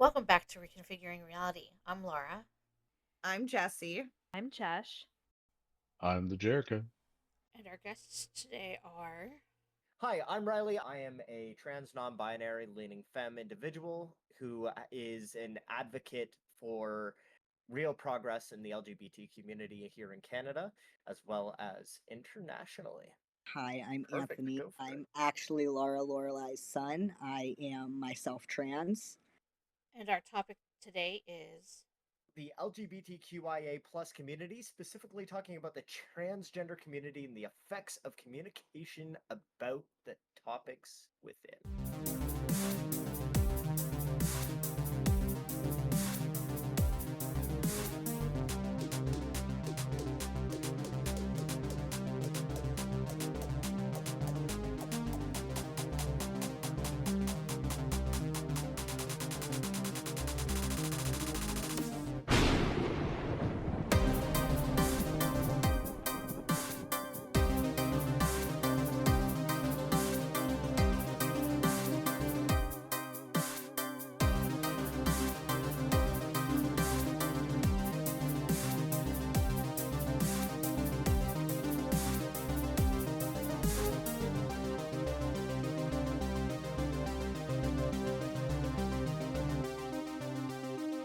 Welcome back to Reconfiguring Reality. I'm Laura. I'm Jesse. I'm Chesh. I'm the Jericho. And our guests today are. Hi, I'm Riley. I am a trans non binary leaning femme individual who is an advocate for real progress in the LGBT community here in Canada as well as internationally. Hi, I'm Perfect. Anthony. Go for it. I'm actually Laura Lorelai's son. I am myself trans. And our topic today is. The LGBTQIA plus community, specifically talking about the transgender community and the effects of communication about the topics within.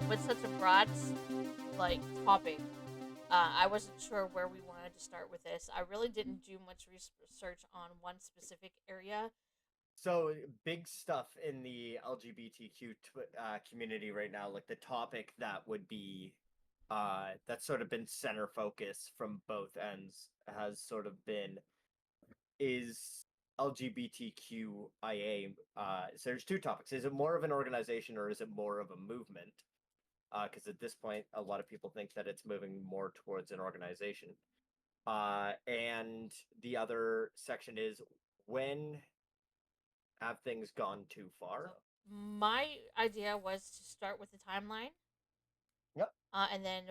With such a broad topic, I wasn't sure where we wanted to start with this. I really didn't do much research on one specific area. So big stuff in the LGBTQ community right now, like the topic that would be that's sort of been center focus from both ends has sort of been is LGBTQIA. So there's two topics. Is it more of an organization or is it more of a movement? Because at this point, a lot of people think that it's moving more towards an organization. And the other section is when have things gone too far? So my idea was to start with the timeline. Yep. And then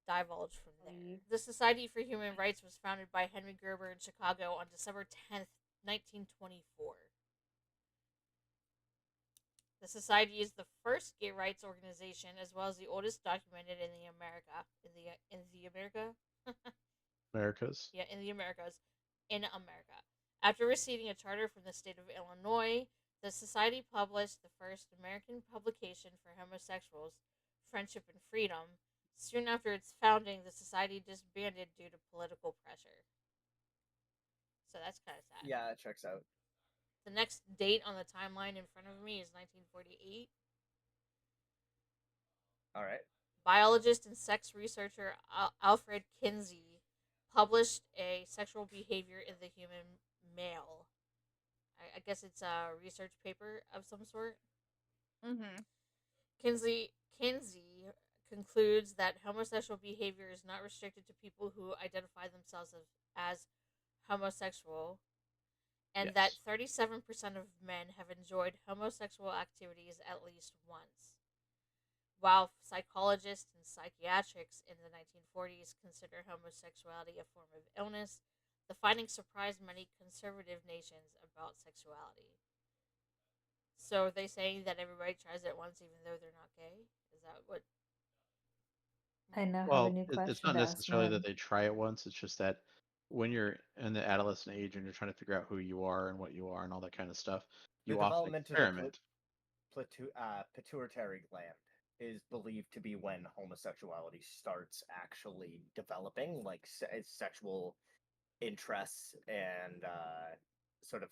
divulge from there. The Society for Human Rights was founded by Henry Gerber in Chicago on December 10th, 1924. The Society is the first gay rights organization, as well as the oldest documented in the America. Americas. Yeah, in the Americas. In America. After receiving a charter from the state of Illinois, the Society published the first American publication for homosexuals, Friendship and Freedom. Soon after its founding, the Society disbanded due to political pressure. So that's kind of sad. Yeah, it checks out. The next date on the timeline in front of me is 1948. All right. Biologist and sex researcher Alfred Kinsey published a sexual behavior in the human male. I guess it's a research paper of some sort. Mm-hmm. Kinsey concludes that homosexual behavior is not restricted to people who identify themselves as homosexual, and that 37% of men have enjoyed homosexual activities at least once. While psychologists and psychiatrists in the 1940s consider homosexuality a form of illness, the findings surprised many conservative nations about sexuality. So are they saying that everybody tries it once even though they're not gay? Is that what? I now have a Well, new it's question not to ask necessarily that Mom. they try it once. It's just that when you're in the adolescent age and you're trying to figure out who you are and what you are and all that kind of stuff, The you often development of the experiment. pituitary gland is believed to be when homosexuality starts actually developing, like sexual interests and sort of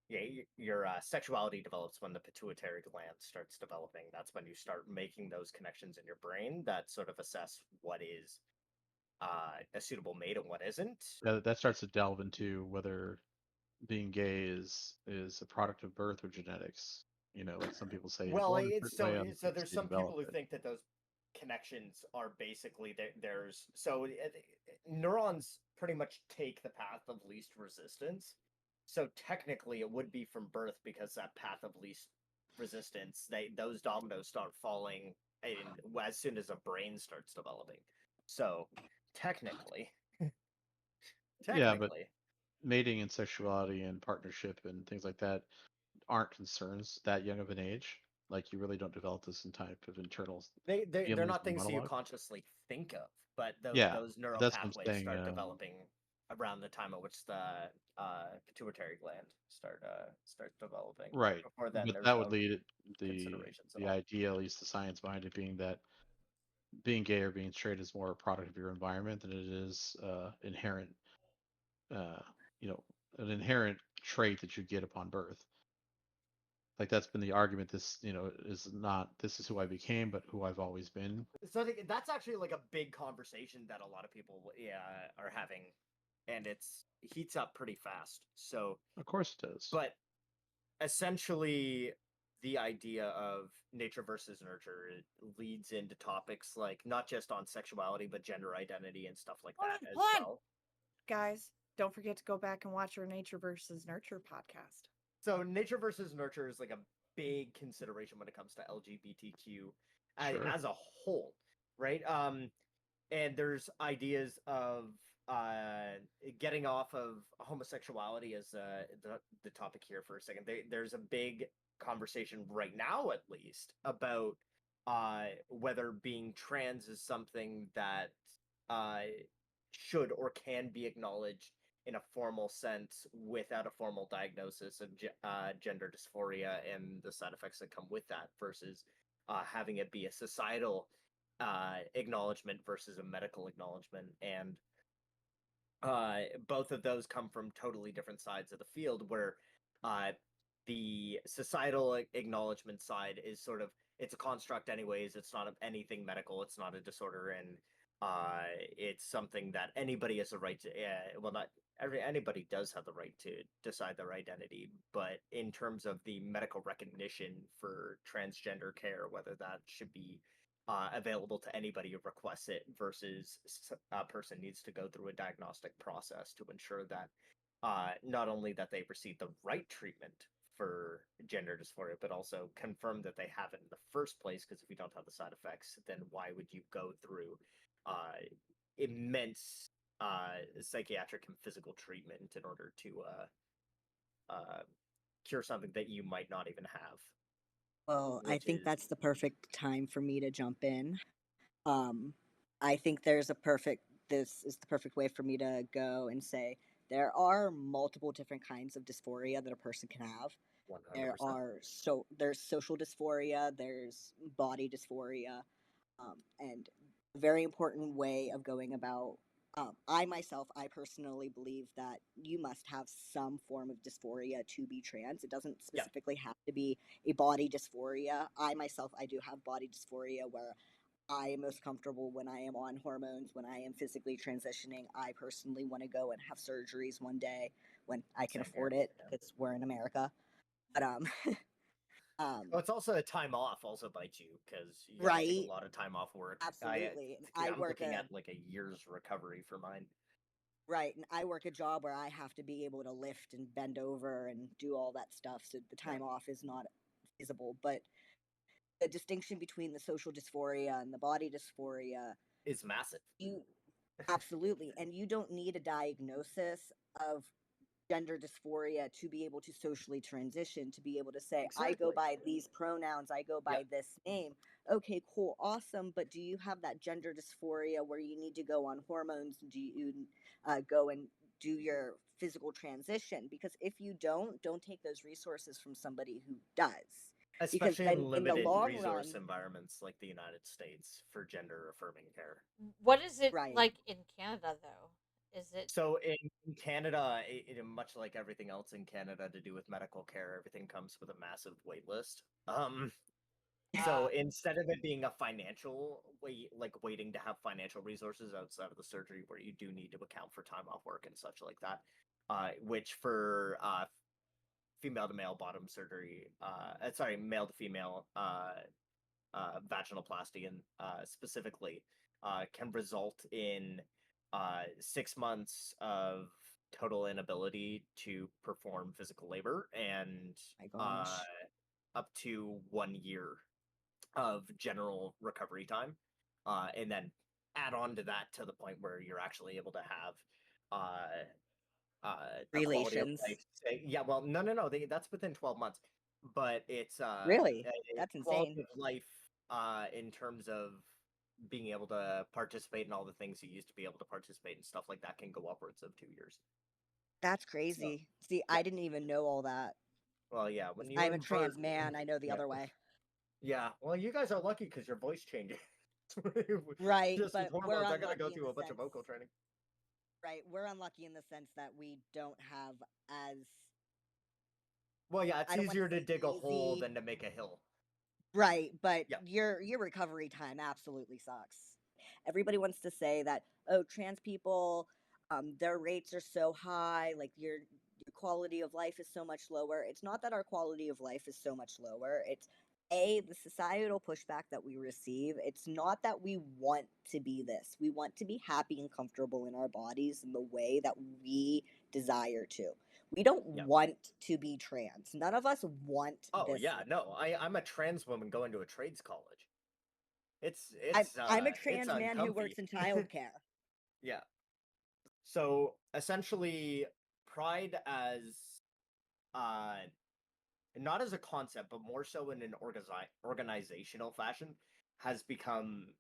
yeah, your sexuality develops when the pituitary gland starts developing. That's when you start making those connections in your brain that sort of assess what is a suitable mate and what isn't. That starts to delve into whether being gay is a product of birth or genetics. Like some people say you're Well, born a it's certain way, other so people there's say you some people develop who it. think that those connections are basically there's so neurons pretty much take the path of least resistance. So technically, it would be from birth because that path of least resistance, those dominoes start falling as soon as a brain starts developing. So technically, Yeah, but technically, mating and sexuality and partnership and things like that aren't concerns that young of an age. Like you really don't develop this in type of internal They're feelings not and things that you monologue. consciously think of, but Yeah, those neural that's what I'm pathways saying. start developing around the time at which the pituitary gland starts developing. Right, Before then, but there's that would no lead the considerations at the all. idea, at least the science behind it, being that being gay or being straight is more a product of your environment than it is inherent, uh, you know, an inherent trait that you get upon birth. Like that's been the argument. This, is not this is who I became, but who I've always been. So I think that's actually like a big conversation that a lot of people are having, and it's heats up pretty fast. So, Of course it does. but essentially, the idea of nature versus nurture leads into topics like not just on sexuality but gender identity and stuff like that as Hold on. well. Guys, don't forget to go back and watch our Nature versus Nurture podcast. So nature versus nurture is like a big consideration when it comes to LGBTQ Sure. as a whole, right? And there's ideas of getting off of homosexuality as the topic here for a second. There's a big conversation right now, at least, about whether being trans is something that uh, should or can be acknowledged in a formal sense without a formal diagnosis of gender dysphoria and the side effects that come with that versus having it be a societal acknowledgement versus a medical acknowledgement. And both of those come from totally different sides of the field where uh, the societal acknowledgement side is sort of it's a construct anyways, it's not anything medical, it's not a disorder, and it's something that anybody has a right to well, not anybody does have the right to decide their identity, but in terms of the medical recognition for transgender care, whether that should be available to anybody who requests it versus a person needs to go through a diagnostic process to ensure that not only that they receive the right treatment for gender dysphoria, but also confirm that they have it in the first place. Because if you don't have the side effects, then why would you go through immense psychiatric and physical treatment in order to cure something that you might not even have? Well, I Which think is that's the perfect time for me to jump in. Um, I think this is the perfect way for me to go and say there are multiple different kinds of dysphoria that a person can have. 100%. There's social dysphoria, there's body dysphoria, and a very important way of going about. I personally believe that you must have some form of dysphoria to be trans. It doesn't Yeah. specifically have to be a body dysphoria. I do have body dysphoria where I am most comfortable when I am on hormones, when I am physically transitioning. I personally want to go and have surgeries one day when I can Same here. afford it Yeah. because we're in America. But Well, it's also a time off also bites you because you gotta take a right, lot of time off work. absolutely. And I I'm work looking a at like a year's recovery for mine. right, and I work a job where I have to be able to lift and bend over and do all that stuff. So the Yeah. time off is not feasible. But the distinction between the social dysphoria and the body dysphoria, It's massive. you absolutely, and you don't need a diagnosis of gender dysphoria to be able to socially transition, to be able to say, I go Exactly. by these pronouns, I go by Yep. this name. Okay, cool, awesome. But do you have that gender dysphoria where you need to go on hormones? Do you go and do your physical transition? Because if you don't take those resources from somebody who does. Because Especially then in in the limited long resource run, environments like the United States for gender affirming care. What is it right, like in Canada though? Is it So in Canada, much like everything else in Canada to do with medical care, everything comes with a massive wait list. So instead of it being a financial like waiting to have financial resources outside of the surgery, where you do need to account for time off work and such like that, which for female to male bottom surgery, male to female vaginoplasty and specifically can result in 6 months of total inability to perform physical labor and my gosh, up to 1 year of general recovery time, and then add on to that to the point where you're actually able to have a quality of relations. life. Yeah, well, no, that's within 12 months. but it's Really? a That's quality insane. of life in terms of being able to participate in all the things you used to be able to participate and stuff like that can go upwards of 2 years. That's So crazy. See, yeah, I didn't even know all that. well, yeah, 'Cause when you I'm a invert, trans man. I know the yeah, other way. yeah. Well, you guys are lucky because your voice changes. Right, Just with but we're hormones, I gotta go unlucky in through the a bunch of sense. vocal training. Right, we're unlucky in the sense that we don't have as, Well, yeah, it's I don't want to easier to say dig a hole easy. than to make a hill. Right, but Yeah. your recovery time absolutely sucks. Everybody wants to say that, oh, trans people, their rates are so high, like your quality of life is so much lower. It's not that our quality of life is so much lower. It's the societal pushback that we receive. It's not that we want to be this. We want to be happy and comfortable in our bodies in the way that we desire to. We don't Yeah. want to be trans. None of us want Oh this yeah, life. no, I'm a trans woman going to a trades college. It's I'm a it's trans man who works uncomfy. in childcare. Yeah. So essentially, pride as uh not as a concept, but more so in an organizational fashion, has become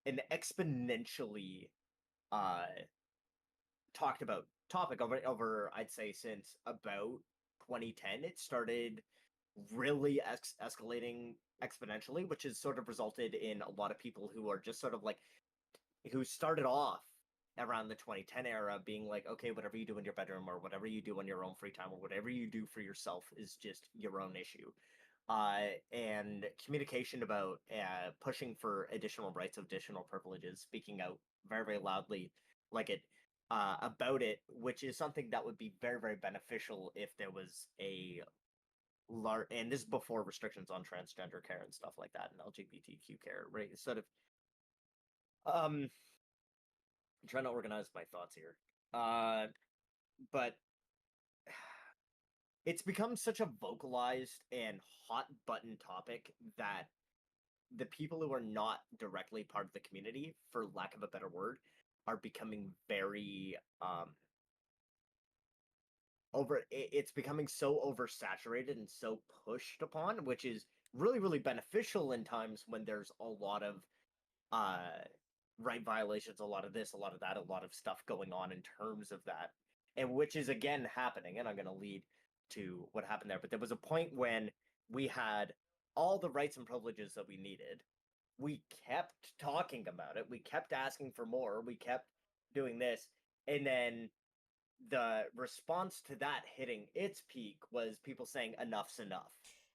an exponentially uh talked about topic over I'd say since about 2010. It started really escalating exponentially, which has sort of resulted in a lot of people who are just sort of like who started off around the 2010 era being like, okay, whatever you do in your bedroom or whatever you do on your own free time or whatever you do for yourself is just your own issue. And communication about pushing for additional rights, additional privileges, speaking out very, very loudly, like it about it, which is something that would be very, very beneficial if there was a large, and this is before restrictions on transgender care and stuff like that, and LGBTQ care, right? Sort of, I'm trying to organize my thoughts here, but it's become such a vocalized and hot button topic that the people who are not directly part of the community, for lack of a better word, are becoming very it's becoming so oversaturated and so pushed upon, which is really, really beneficial in times when there's a lot of uh right violations, a lot of this, a lot of that, a lot of stuff going on in terms of that. And which is again happening, and I'm gonna lead to what happened there. But there was a point when we had all the rights and privileges that we needed. We kept talking about it, we kept asking for more, we kept doing this, and then the response to that hitting its peak was people saying enough's enough.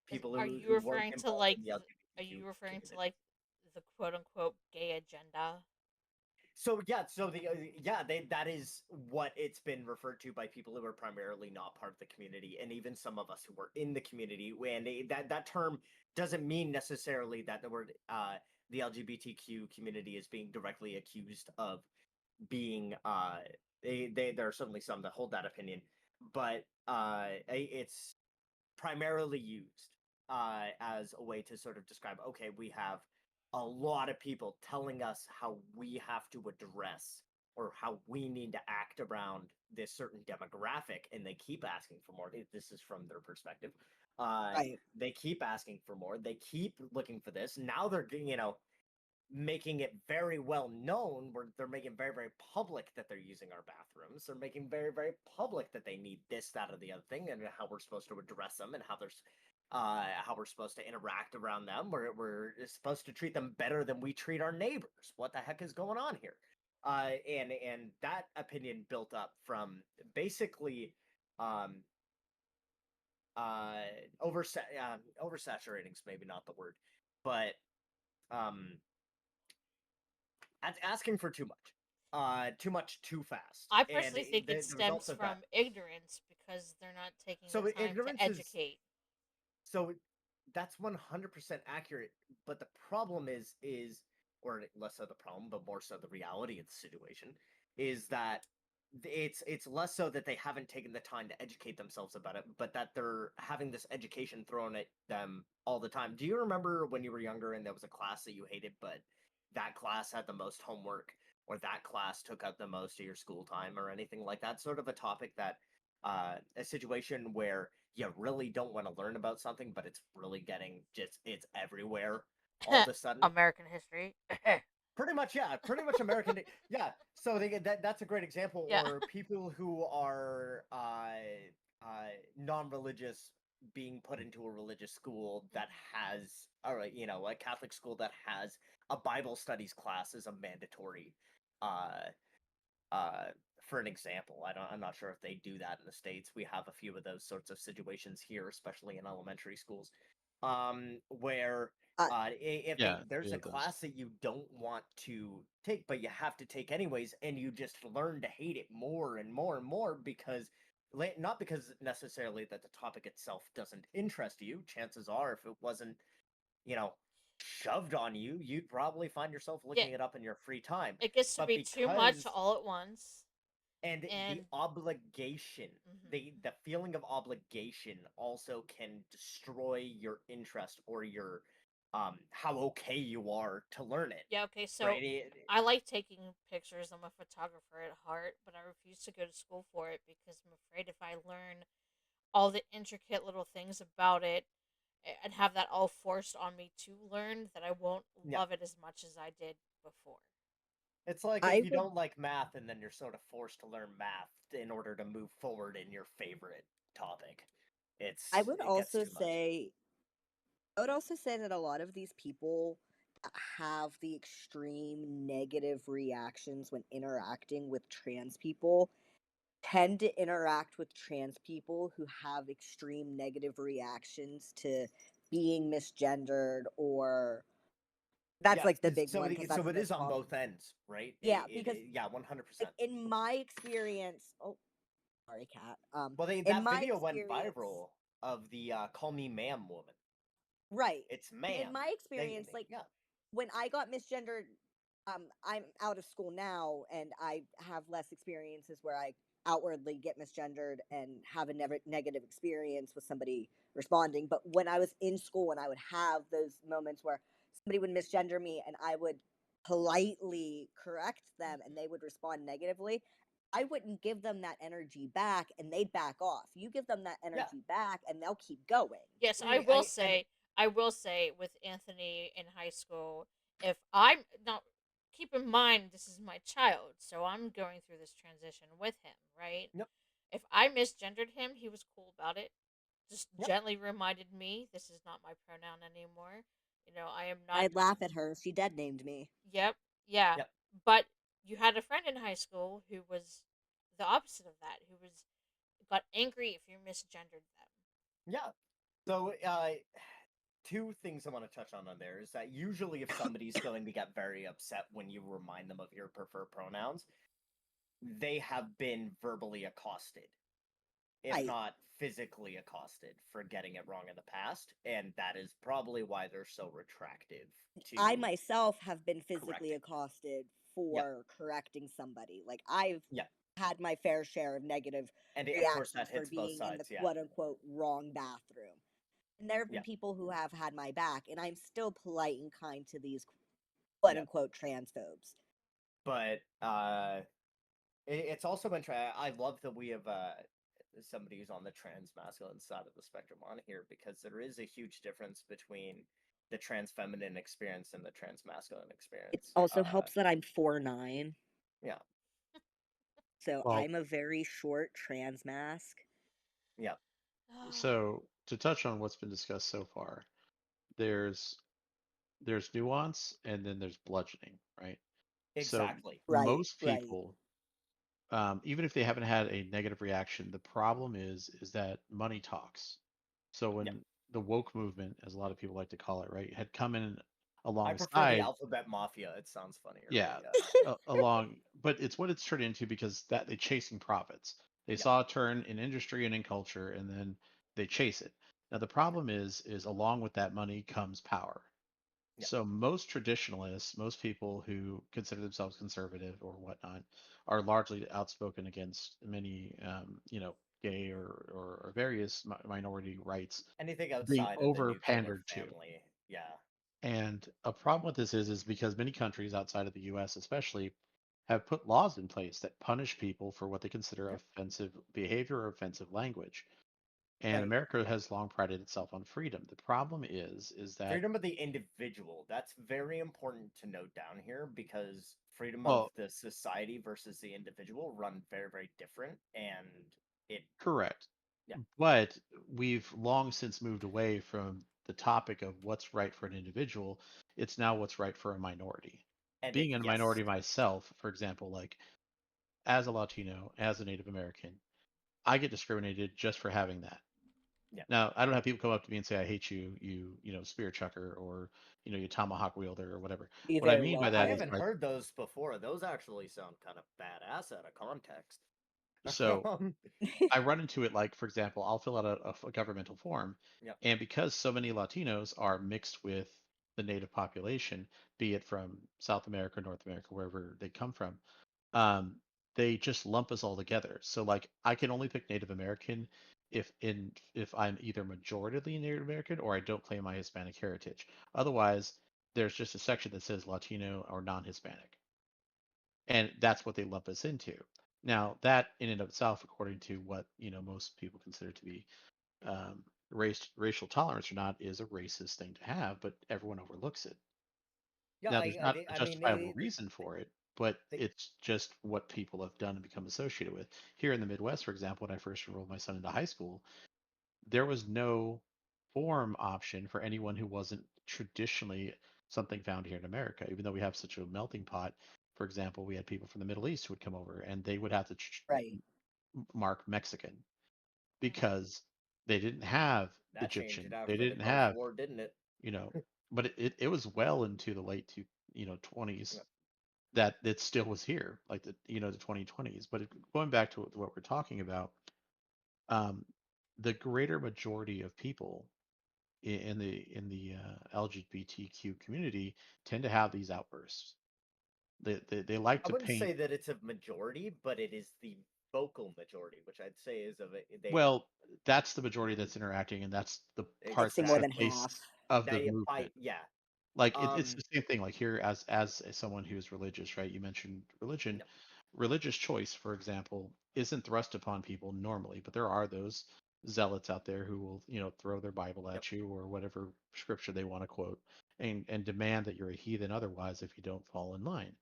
People Are who, you who weren't referring to involved like in the are LGBTQ you referring to community. like the quote unquote gay agenda? So yeah, so the yeah, that is what it's been referred to by people who are primarily not part of the community, and even some of us who were in the community. And that term doesn't mean necessarily that the word the LGBTQ community is being directly accused of being there are certainly some that hold that opinion, but it's primarily used as a way to sort of describe, okay, we have a lot of people telling us how we have to address or how we need to act around this certain demographic, and they keep asking for more. This is from their perspective. Right. They keep asking for more. They keep looking for this. Now they're, making it very well known, where they're making very, very public that they're using our bathrooms. They're making very, very public that they need this, that, or the other thing, and how we're supposed to address them, and how we're supposed to interact around them. We're supposed to treat them better than we treat our neighbors. What the heck is going on here? And that opinion built up from basically um, uh, oversaturating is maybe not the word, but um, asking for too much too fast, I and personally think it the results stems of that. from ignorance because they're not taking the So time to ignorance is educate. so that's 100% accurate, but the problem is or less so the problem, but more so the reality of the situation is that it's less so that they haven't taken the time to educate themselves about it, but that they're having this education thrown at them all the time. Do you remember when you were younger and there was a class that you hated, but that class had the most homework, or that class took up the most of your school time, or anything like that? Sort of a topic that a situation where you really don't want to learn about something, but it's really it's everywhere all of a sudden. American history. Pretty much, yeah. Pretty much yeah. So that's a great example. Yeah. Or people who are non-religious being put into a religious school that has, all right, a Catholic school that has a Bible studies class as a mandatory. Uh, uh, for an example, I'm not sure if they do that in the States. We have a few of those sorts of situations here, especially in elementary schools, where Uh, if Yeah, there's we a have those. class that you don't want to take, but you have to take anyways, and you just learn to hate it more and more and more because not because necessarily that the topic itself doesn't interest you. Chances are, if it wasn't, you know, shoved on you, you'd probably find yourself Yeah, looking it up in your free time. it gets to But be too much because all at once, and the and obligation, mhm. the feeling of obligation also can destroy your interest or your how okay you are to learn it, Yeah, okay, so right? I like taking pictures. I'm a photographer at heart, but I refuse to go to school for it because I'm afraid if I learn all the intricate little things about it and have that all forced on me to learn, that I won't Yeah, love it as much as I did before. it's like if I you would don't like math and then you're sort of forced to learn math in order to move forward in your favorite topic. I would It gets also too much. say I would also say that a lot of these people that have the extreme negative reactions when interacting with trans people tend to interact with trans people who have extreme negative reactions to being misgendered, or that's Yeah, like the big one because so that's the it is most on common. both ends, right? Yeah, because Yeah, 100%. like in my experience, oh sorry, cat. Well, In that my video went experience, viral of the "Call Me Ma'am" woman. right? It's And in ma'am. my experience, like Yeah, when I got misgendered, I'm out of school now, and I have less experiences where I outwardly get misgendered and have a never negative experience with somebody responding. But when I was in school, and I would have those moments where somebody would misgender me, and I would politely correct them, and they would respond negatively. I wouldn't give them that energy back, and they'd back off. You give them that yeah. energy back, and they'll keep going. Yes, And I will say with Anthony in high school, if I'm now keep in mind this is my child, so I'm going through this transition with him, right? yep, If I misgendered him, he was cool about it. Just yep, gently reminded me this is not my pronoun anymore. I am not. I'd laugh at her. She dead named me. Yep, yeah. yep, But you had a friend in high school who was the opposite of that, who was got angry if you misgendered them. yeah. So, two things I want to touch on there is that usually if somebody's going to get very upset when you remind them of your preferred pronouns, they have been verbally accosted, if Right. not physically accosted, for getting it wrong in the past, and that is probably why they're so retractive I to myself have been physically correcting. accosted Yeah, for correcting somebody. Like I've yeah, had my fair share of negative and of course that reactions for hits both being in the sides. Yeah, quote unquote wrong bathroom. And there have yeah, been people who have had my back, and I'm still polite and kind to these quote yeah. unquote transphobes. But it's also been I love that we have somebody who's on the trans masculine side of the spectrum on here, because there is a huge difference between the trans feminine experience and the trans masculine It experience. also helps that I'm 4'9", Yeah, so Well, I'm a very short trans mask. yeah, so to touch on what's been discussed so far, there's there's nuance and then there's bludgeoning, right? So exactly. Right, most right. people, even if they haven't had a negative reaction, the problem is that money talks. So Yeah, when the woke movement, as a lot of people like to call it, right, had come in I prefer the alongside, alphabet mafia. It sounds funnier, but yeah, along, but it's what it's turned into because that they're chasing profits. They yeah, saw a turn in industry and in culture, and then they chase it. Now the problem is along with that money comes power. yeah, So most traditionalists, most people who consider themselves conservative or whatnot, are largely outspoken against many, gay or various minority rights anything being outside of the over nuclear pandered to. family. Yeah, And a problem with this is because many countries outside of the U.S. especially have put laws in place that punish people for what they consider yep, offensive behavior or offensive language. And Right. America has long prided itself on freedom. The problem is that Freedom of the individual. That's very important to note down here because freedom of well, the society versus the individual run very, very different, and it correct. yeah, But we've long since moved away from the topic of what's right for an individual. It's now what's right for a minority. and Being a yes, minority myself, for example, like as a Latino, as a Native American, I get discriminated just for having that. yeah. Now, I don't have people come up to me and say, "I hate you, you spirit chucker," or you tomahawk wielder, or whatever. You What I very mean well by I that could. is haven't like, heard those before. Those actually sound kind of badass out of context. so Um, I run into it like, for example, I'll fill out a governmental form, yeah, and because so many Latinos are mixed with the native population, be it from South America, North America, wherever they come from, um, they just lump us all together. So like, I can only pick Native American if I'm either majoritarily Native American or I don't claim my Hispanic heritage. Otherwise, there's just a section that says Latino or non-Hispanic, and that's what they lump us into. Now, that in and of itself, according to what most people consider to be racial tolerance or not, is a racist thing to have, but everyone overlooks it. yeah. Now, there's not a I mean, justifiable reason for it, but they it's just what people have done and become associated with. Here in the Midwest, for example, when I first enrolled my son into high school, there was no form option for anyone who wasn't traditionally something found here in America, even though we have such a melting pot. For example, we had people from the Middle East who would come over and they would have to Right. mark Mexican Mhm. because they didn't have that changed it Egyptian. They after the didn't Gulf have, War, didn't it? you know, but it was well into the late 20s Yeah. that it still was here, like the 2020s. But going back to what we're talking about, um, the greater majority of people in the LGBTQ community tend to have these outbursts. They like I to wouldn't paint. say that it's a majority, but it is the vocal majority, which I'd say is of they Well, that's the majority that's interacting, and that's the I'd part say that's more the exactly than face half. of the they by movement. yeah. Like it's Um, the same thing. Like here, as someone who's religious, right? You mentioned religion. no, Religious choice, for example, isn't thrust upon people normally, but there are those zealots out there who will, throw their Bible yep, at you or whatever scripture they want to quote, and demand that you're a heathen otherwise if you don't fall in line.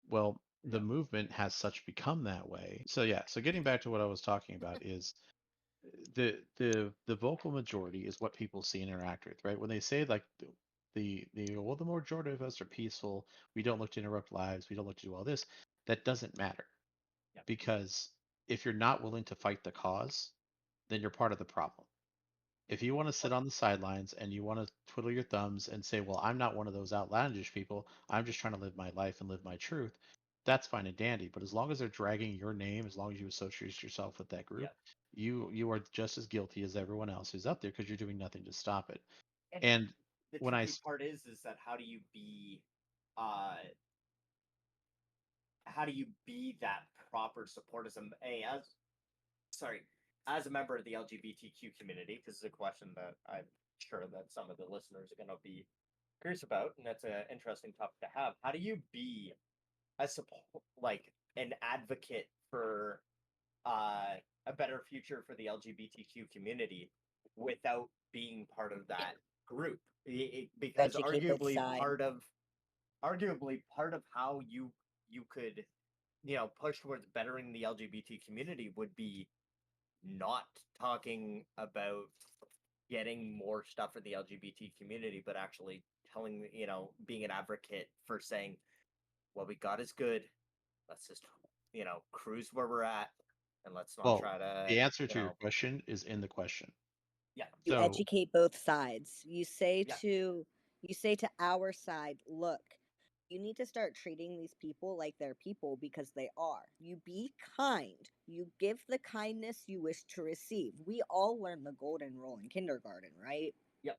Well, the yeah. movement has such become that way. So yeah, so getting back to what I was talking about is the vocal majority is what people see and interact with, right? When they say like well, the majority of us are peaceful, we don't look to interrupt lives, we don't look to do all this, that doesn't matter, Yeah. because if you're not willing to fight the cause, then you're part of the problem. If you want to sit Well, on the sidelines and you want to twiddle your thumbs and say, well, I'm not one of those outlandish people, I'm just trying to live my life and live my truth, that's fine and dandy. But as long as they're dragging your name, as long as you associate yourself with that yeah. group, you are just as guilty as everyone else who's up there because you're doing nothing to stop it. And And the when I tricky part is that uh how do you be that proper support as as sorry as a member of the LGBTQ community? Because it's a question that I'm sure that some of the listeners are going to be curious about, and that's an interesting topic to have. How do you be a support, like an advocate for uh, a better future for the LGBTQ community without being part of that group? Because Educate both sides. arguably part of how you could push towards bettering the LGBT community would be not talking about getting more stuff for the LGBT community, but actually telling, being an advocate for saying what we got is good. Let's just, cruise where we're at, and let's not well, try to, the answer to your question is in the question. yeah, You So, educate both sides. yeah, You say to our side, look, you need to start treating these people like they're people because they are. You be kind. You give the kindness you wish to receive. We all learn the golden rule in kindergarten, right? yeah,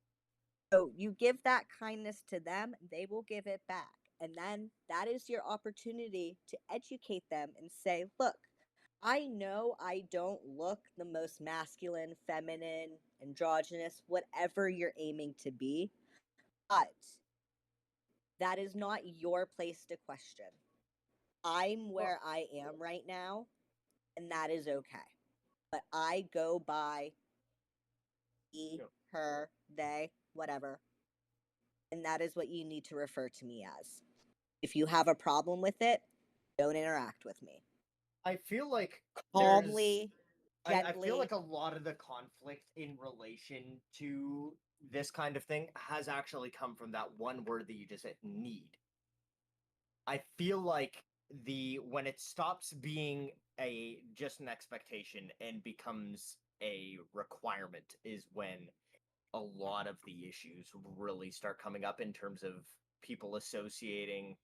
So you give that kindness to them, they will give it back. And then that is your opportunity to educate them and say, look, I know I don't look the most masculine, feminine, androgynous, whatever you're aiming to be, but that is not your place to question. I'm well, where I am right now, and that is okay. But I go by he, Yep. her, they, whatever. And that is what you need to refer to me as. If you have a problem with it, don't interact with me. I feel like Calmly, I feel gently. like a lot of the conflict in relation to this kind of thing has actually come from that one word that you just said, need. I feel like when it stops being just an expectation and becomes a requirement is when a lot of the issues really start coming up in terms of people associating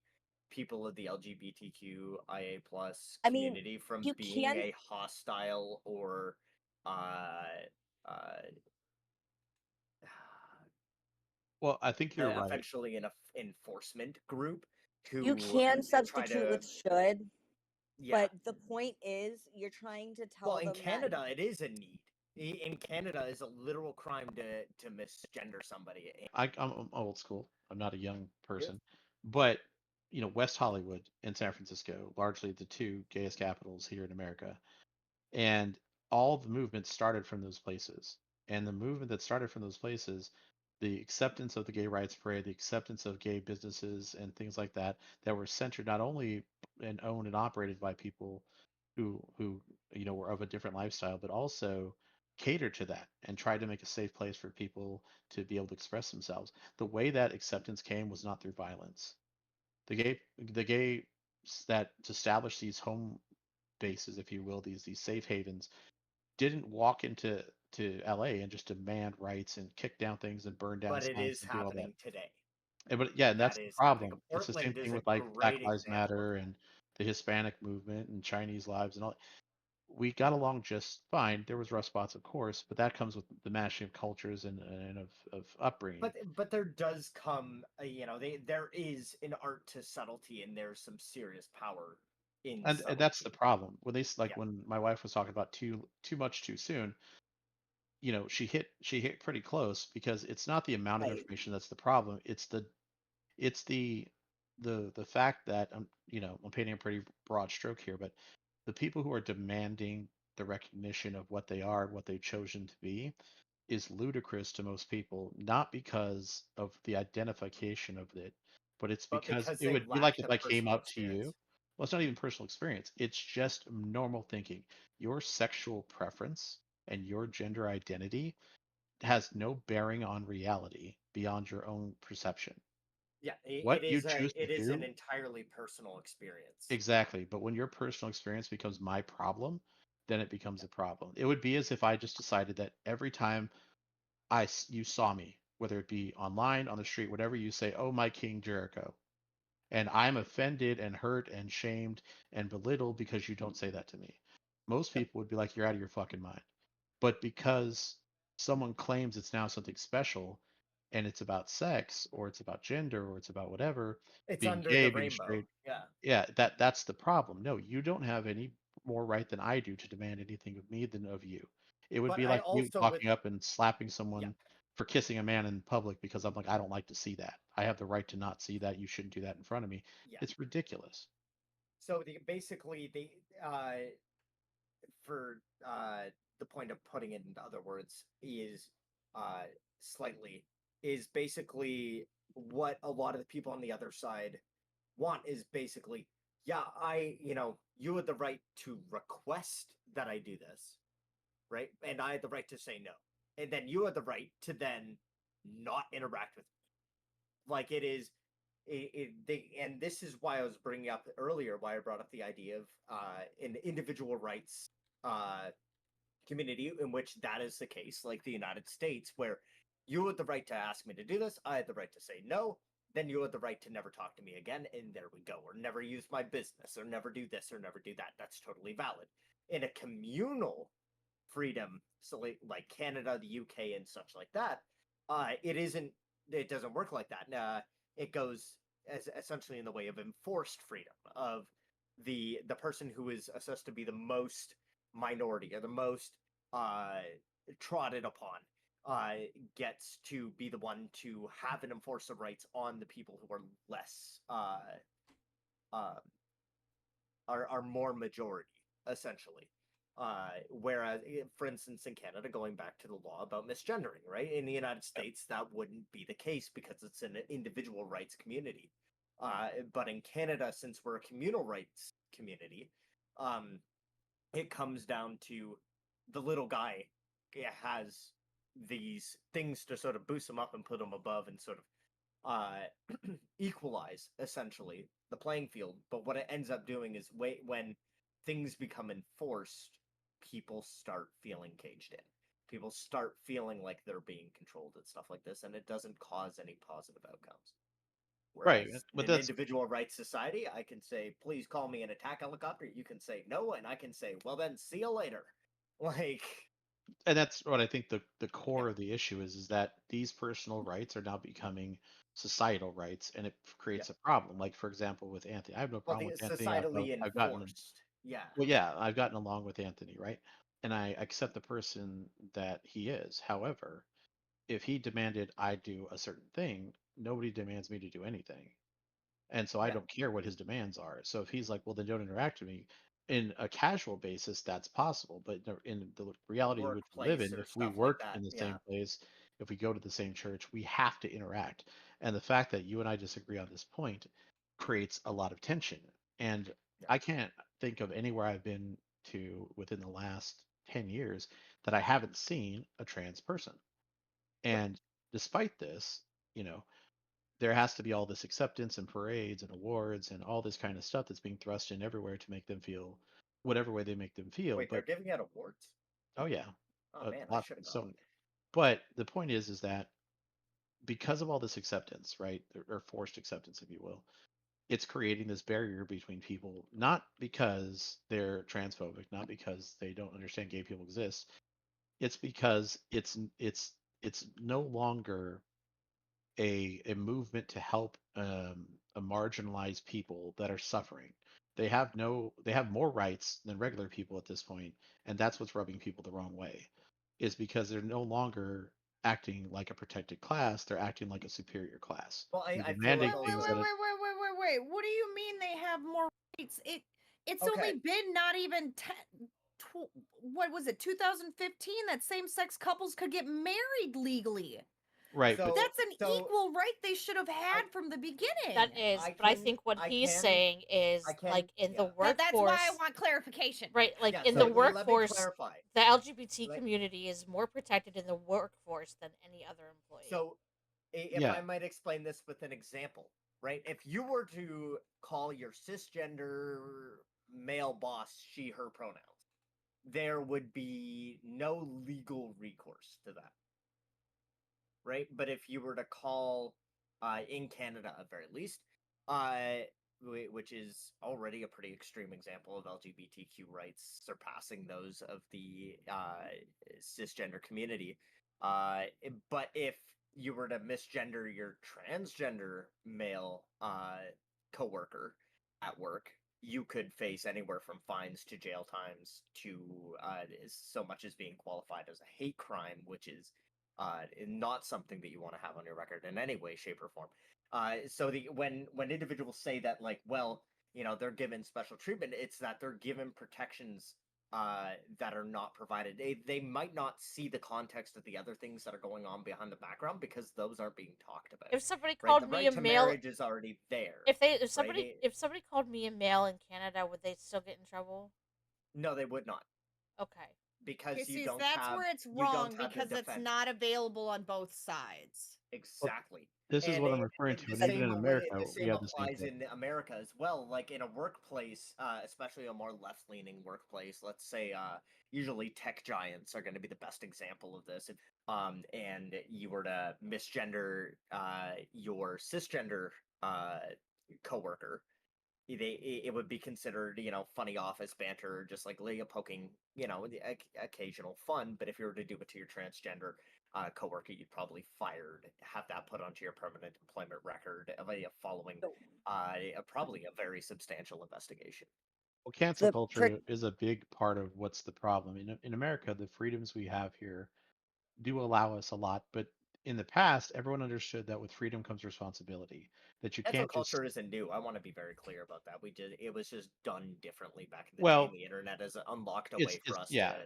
people of the LGBTQIA plus I mean, community from you being can. a hostile or uh, Well, I think you're right. eventually an enforcement group You to can try substitute to with should, yeah. but the point is you're trying to Well, tell in them that Canada, it is a need. In Canada, it's a literal crime to misgender somebody. I'm old school. I'm not a young Yeah. person, but West Hollywood and San Francisco, largely the two gayest capitals here in America, and all the movement started from those places. And the movement that started from those places, the acceptance of the gay rights parade, the acceptance of gay businesses and things like that, that were centered not only and owned and operated by people who were of a different lifestyle, but also catered to that and tried to make a safe place for people to be able to express themselves. The way that acceptance came was not through violence. The gay that established these home bases, if you will, these safe havens, didn't walk into LA and just demand rights and kick down things and burn down But it signs is and do all that. happening today. But yeah, and That that's the is happening. problem. It's the same Portland is thing a with like Black great Lives example of Matter and the Hispanic movement and Chinese lives and all. We got along just fine. There was rough spots, of course, but that comes with the mashing of cultures and of upbringing. but there does come there is an art to subtlety and there's some serious power in And that's the subtlety. problem. Like Yeah. when my wife was talking about too much too soon, she hit pretty close because it's not the amount of right. information that's the problem. It's the fact that I'm painting a pretty broad stroke here, but the people who are demanding the recognition of what they are, what they've chosen to be, is ludicrous to most people, not because of the identification of it, but it's But because because it they would be like lack if the I came personal up to experience. you. Well, it's not even personal experience. It's just normal thinking. Your sexual preference and your gender identity has no bearing on reality beyond your own perception. Yeah, What you choose to it is an do, entirely personal experience. exactly. But when your personal experience becomes my problem, then it becomes a problem. It would be as if I just decided that every time you saw me, whether it be online, on the street, whatever, you say, "Oh, my King Jericho," and I'm offended and hurt and shamed and belittled because you don't say that to me. Most Yep. people would be like, "You're out of your fucking mind." But because someone claims it's now something special and it's about sex or it's about gender or it's about whatever, It's being under gay, the being rainbow. straight, Yeah. yeah, that's the problem. No, you don't have any more right than I do to demand anything of me than of you. It would But be I like me also with walking up and slapping yeah, someone for kissing a man in public because I'm like, I don't like to see that. I have the right to not see that. You shouldn't do that in front of me. yeah. It's ridiculous. So basically for the point of putting it into other words is uh slightly is basically what a lot of the people on the other side want is basically, yeah, you had the right to request that I do this, right? And I had the right to say no. And then you had the right to then not interact with me. Like it is and this is why I was bringing up earlier, why I brought up the idea of an individual rights uh community in which that is the case, like the United States, where you had the right to ask me to do this, I had the right to say no, then you had the right to never talk to me again, and there we go, or never use my business, or never do this, or never do that. That's totally valid. In a communal freedom, so like Canada, the UK, and such like that, it isn't. It doesn't work like that. It goes as essentially in the way of enforced freedom of the person who is assessed to be the most minority or the most uh, trodden upon gets to be the one to have and enforce the rights on the people who are less uh, are more majority essentially. Whereas, for instance, in Canada, going back to the law about misgendering, right? In the United States, that wouldn't be the case because it's an individual rights community. But in Canada, since we're a communal rights community, um, it comes down to the little guy has these things to sort of boost him up and put him above and sort of equalize essentially the playing field. But what it ends up doing is when things become enforced, people start feeling caged in. People start feeling like they're being controlled and stuff like this, and it doesn't cause any positive outcomes. Right. Whereas in But an that's individual rights society, I can say, please call me an attack helicopter. You can say no, and I can say, well, then see you later. Like, and that's what I think the yeah, core of the issue is that these personal rights are now becoming societal rights, and it yeah. creates a problem. Like for example, with Anthony, I have no Well, problem the with Anthony. societally I've gotten enforced. Yeah, well, yeah, I've gotten along with Anthony, right? And I accept the person that he is. However, if he demanded I do a certain thing, nobody demands me to do anything. And so I yeah. don't care what his demands are. So if he's like, well, then don't interact with me, in a casual basis, that's possible. But in the reality which we live Workplace in, or if we stuff like work that. in the Yeah, same place, if we go to the same church, we have to interact. And the fact that you and I disagree on this point creates a lot of tension. And yeah. I can't think of anywhere I've been to within the last 10 years that I haven't seen a trans person. Yep. And despite this, you know, there has to be all this acceptance and parades and awards and all this kind of stuff that's being thrust in everywhere to make them feel whatever way they make them feel. Wait, they're But giving out awards? oh yeah, Oh man, I lots. should have gone. So, but the point is that because of all this acceptance, right, or forced acceptance, if you will, it's creating this barrier between people, not because they're transphobic, not because they don't understand gay people exist. It's because it's no longer a movement to help a marginalized people that are suffering. They have more rights than regular people at this point, and that's what's rubbing people the wrong way. Is because they're no longer acting like a protected class; they're acting like a superior class. Well, They're I feel Wait, like demanding wait, things also. wait, that wait, wait, wait, wait, wait. What do you mean they have more rights? It's Okay, only been not even 10, what was it, 2015 that same-sex couples could get married legally. right, but so That's an so equal right they should have I had from the beginning. That is, I but I can think what I he's can saying I is can like in the yeah. That's why I workforce, want clarification. right? Like Yeah, in so the let me workforce, clarify. the LGBT Like, community is more protected in the workforce than any other employee. so if yeah, I might explain this with an example, right? If you were to call your cisgender male boss she, her pronouns, there would be no legal recourse to that, right? But if you were to call, in Canada at very least, uh, which is already a pretty extreme example of LGBTQ rights surpassing those of the cisgender community. But if you were to misgender your transgender male coworker at work, you could face anywhere from fines to jail times to so much as being qualified as a hate crime, which is not something that you want to have on your record in any way, shape, or form. So the when individuals say that, like, well, they're given special treatment, it's that they're given protections that are not provided. They might not see the context of the other things that are going on behind the background because those aren't being talked about. if somebody Right, called the me right a to male, marriage is already there. if Right? somebody called me a male in Canada, would they still get in trouble? No, they would not, Okay. because See, that's where it's you don't wrong have the because it's defense. not available on both sides. well, Exactly. this is And what I'm referring to, the and even in same way, America, the we same have the same applies thing. in America as well. Like in a workplace, especially a more left-leaning workplace, let's say, usually tech giants are going to be the best example of this. And you were to misgender your cisgender uh coworker, it would be considered, funny office banter, just like poking, the occasional fun. But if you were to do it to your transgender coworker, you'd probably fired, have that put onto your permanent employment record, following So probably a very substantial investigation. Well, cancel the culture is a big part of what's the problem. In America, the freedoms we have here do allow us a lot, but in the past, everyone understood that with freedom comes responsibility. That you Cancel can't just culture isn't new. I want to be very clear about that. It was just done differently back in the day, and well, the internet has unlocked a way it's for us yeah. to.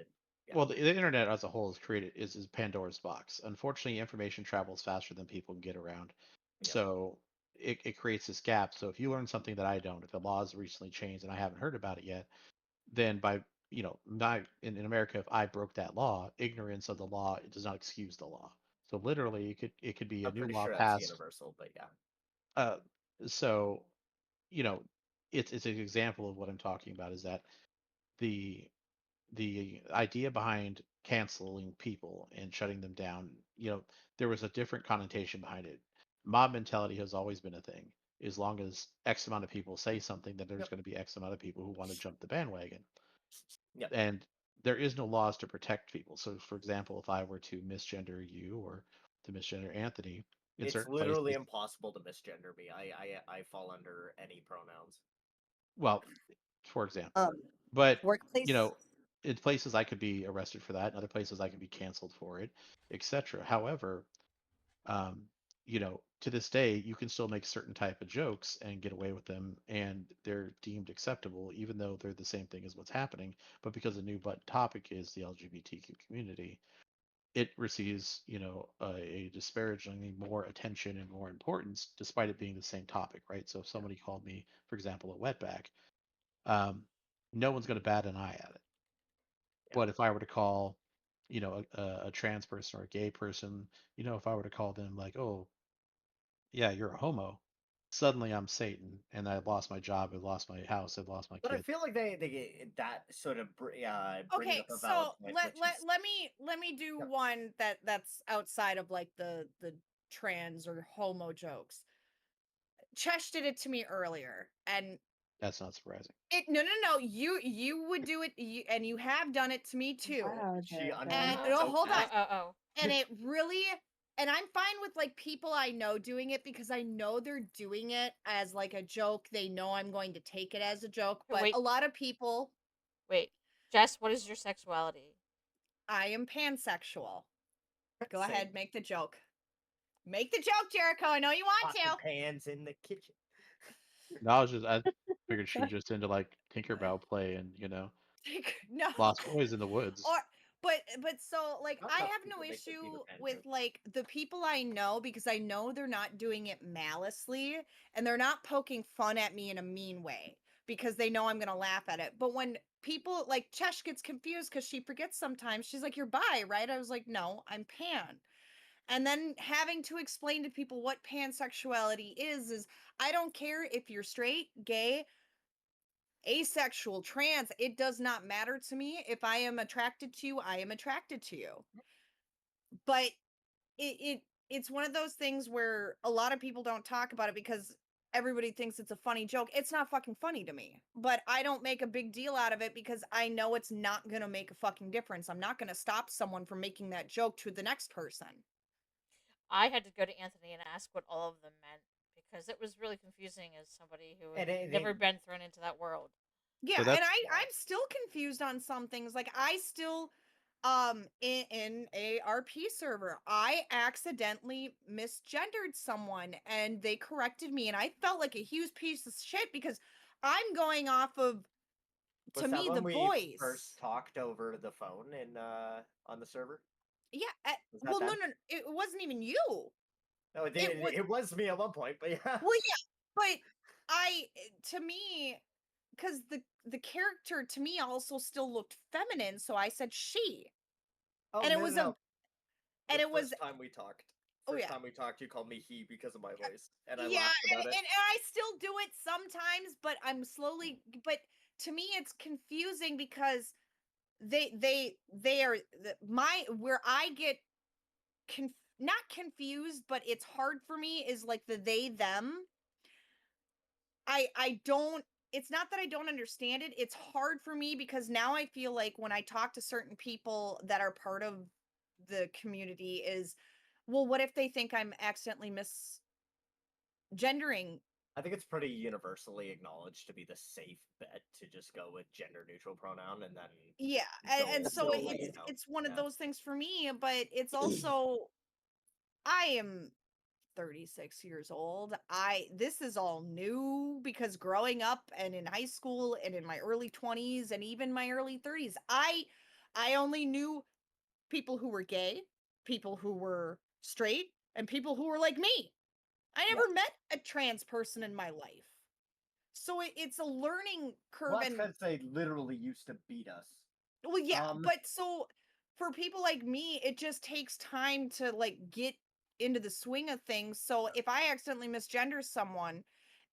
Yeah. Well, the internet as a whole is Pandora's box. Unfortunately, information travels faster than people can get around. Yep. So it creates this gap. So if you learn something that I don't, if the laws recently changed and I haven't heard about it yet, then by not in America, if I broke that law, ignorance of the law it does not excuse the law. So literally, it could be a I'm new pretty law sure that's passed. universal, but yeah. So you know, it's an example of what I'm talking about. Is that the the idea behind canceling people and shutting them down, there was a different connotation behind it. Mob mentality has always been a thing. As long as X amount of people say something, then there's Yep. going to be X amount of people who want to jump the bandwagon. Yep. And there is no laws to protect people. So, for example, if I were to misgender you or to misgender Anthony in It's certain literally places, impossible to misgender me. I fall under any pronouns. well, for example, Um, but workplace. in places I could be arrested for that, in other places I could be canceled for it, etc. However, um, to this day, you can still make certain type of jokes and get away with them, and they're deemed acceptable, even though they're the same thing as what's happening. But because the new button topic is the LGBTQ community, it receives, a disparagingly more attention and more importance, despite it being the same topic, right? So if somebody called me, for example, a wetback, um, no one's going to bat an eye at it. Yeah. But if I were to call, a trans person or a gay person, if I were to call them like, oh, yeah, you're a homo, suddenly I'm Satan and I lost my job, I lost my house, I lost my But I kid. feel like they that sort of brings Okay, up a valid so point, let which let is let me do Yep. one that's outside of like the trans or homo jokes. Chesh did it to me earlier, and That's not surprising. no, you would do it, and you have done it to me too. Wow, she Jericho. And underneath so hold on, Oh. and it really, and I'm fine with like people I know doing it because I know they're doing it as like a joke. They know I'm going to take it as a joke, but Wait, a lot of people, wait. Jess, what is your sexuality? I am pansexual. Go Same. ahead, make the joke. Make the joke, Jericho. I know you want Pots and to. pans in the kitchen. No, I figured she was just into like Tinkerbell play and, No. Lost Boys in the Woods. Or but so like Not I enough have no people make the issue Peter Pan with joke. like the people I know because I know they're not doing it maliciously and they're not poking fun at me in a mean way because they know I'm going to laugh at it. But when people like Chesh gets confused cuz she forgets sometimes. She's like, "You're bi, right?" I was like, "No, I'm pan." And then having to explain to people what pansexuality is I don't care if you're straight, gay, asexual, trans, it does not matter to me. If I am attracted to you, I am attracted to you. But it's one of those things where a lot of people don't talk about it because everybody thinks it's a funny joke. It's not fucking funny to me. But I don't make a big deal out of it because I know it's not going to make a fucking difference. I'm not going to stop someone from making that joke to the next person. I had to go to Anthony and ask what all of them meant because it was really confusing as somebody who had never been thrown into that world. Yeah, So and I'm still confused on some things. Like I still in a RP server, I accidentally misgendered someone and they corrected me and I felt like a huge piece of shit because I'm going off of Was to that me the when we voice. first talked over the phone in on the server? Yeah, Was that well then? no, it wasn't even you. No, it was me at one point, but yeah. Well, yeah, but to me, because the character to me also still looked feminine, so I said she, Oh, and it was a, and the it was, first time we talked. oh First yeah, time we talked, you called me he because of my voice, and I yeah, laughed about it. and I still do it sometimes, but I'm slowly, but to me it's confusing because they are my where I get not confused, but it's hard for me is like the they them. I don't, it's not that I don't understand it. It's hard for me because now I feel like when I talk to certain people that are part of the community is, well, what if they think I'm accidentally misgendering? I think it's pretty universally acknowledged to be the safe bet to just go with gender neutral pronoun and then Yeah, and so go, it's one of yeah. those things for me, but it's also I am 36 years old. This is all new because growing up and in high school and in my early 20s and even my early 30s, I only knew people who were gay, people who were straight, and people who were like me. I Yeah. never met a trans person in my life. So it's a learning curve. Well, that's And because they literally used to beat us. well, yeah, Um, but so for people like me, it just takes time to like get into the swing of things. So if I accidentally misgender someone